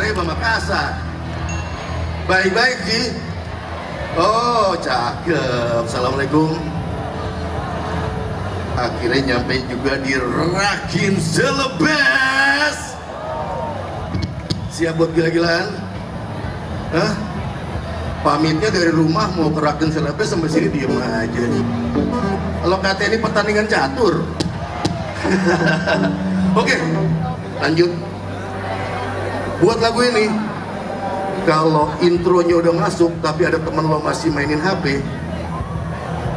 Arema Makassar. Baik-baik Ji. Oh cakep. Assalamualaikum. Akhirnya nyampe juga di Rakin Selebes. Siap buat gila-gilaan? Hah? Pamitnya dari rumah mau ke Rakin Selebes sampai sini diem aja. Kalau kata ini pertandingan catur. Oke, lanjut. Buat lagu ini, kalau intronya udah masuk tapi ada temen lo masih mainin HP,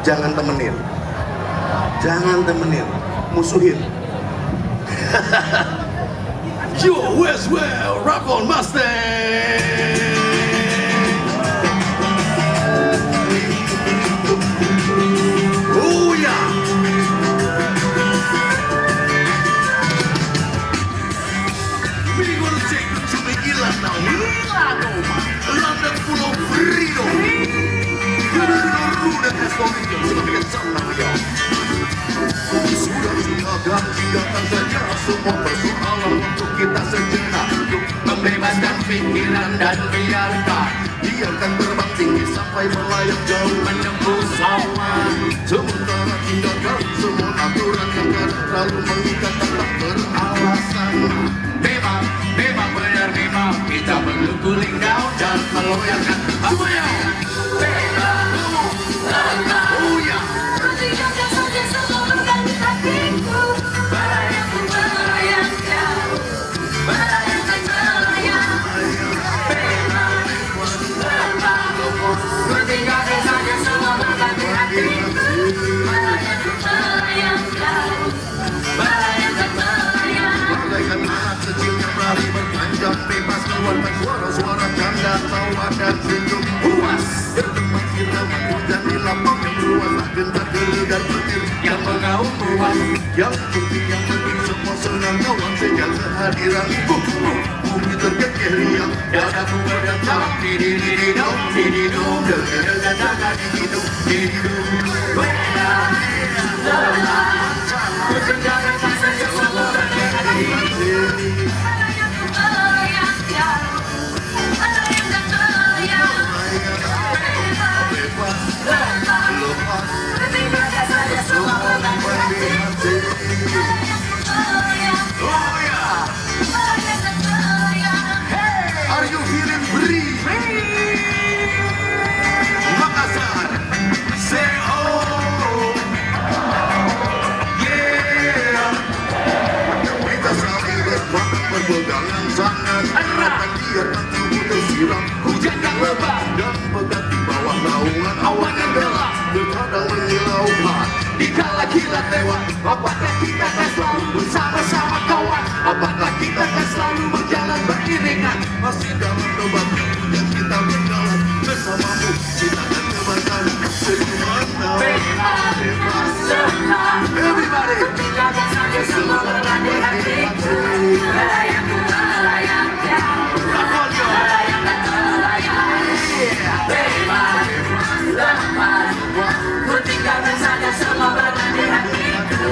jangan temenin. Jangan temenin, musuhin. Yo, Westwell, rock on Mustang. Oh ya. We gonna take you to the Milano, London full of freedom. Ruda Estoril, sebagai senang ya. Sudah tinggalkan saja semua persoalan untuk kita sejenak, untuk membebaskan pikiran dan biarkan terbang tinggi sampai melayang jauh menembus awan. Sementara tinggalkan semua aturan yang kadang terlalu mengikat tetap beralasan. Memang benar memang kita perlu cooling down dan meloyalkan semuanya. Oh ya. Bagaikan anak kecil yang berlari berpanjang bebas keluarkan suara-suara canda tawa dan senyum puas berteman irama hujan di lapang yang luas tak gentar gelegar petir yang mengaum puas yang penting semua senang kawan sejak kehadiran bumi terkekeh riang dadaku berdentang dididididom dididom dengan dididom dididom Are you feeling free? Makassar, say oh, yeah. Kita saling bersemangat berpegangan sangat erat. Biarkan tubuh tersiram hujan yang lebat dan pekat di bawah naungan awan yang gelap. Terkadang menyilau dikala kilat lewat. Apakah kita akan selalu bersama-sama kawan? Apakah kita akan selalu berjalan beriringan? Masih dalam lembah yang kita berjalan bersamamu. Kita akan tebarkan senyuman bebas senang. Everybody, tinggalkan saja semua beban di hatiku. Melayang melayang jauh, melayang dan melayang. Bebas lepas, ku tinggalkan saja semua beban di hatiku.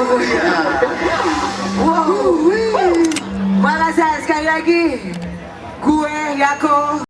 Wow. Makasih sekali lagi. Gue Yako.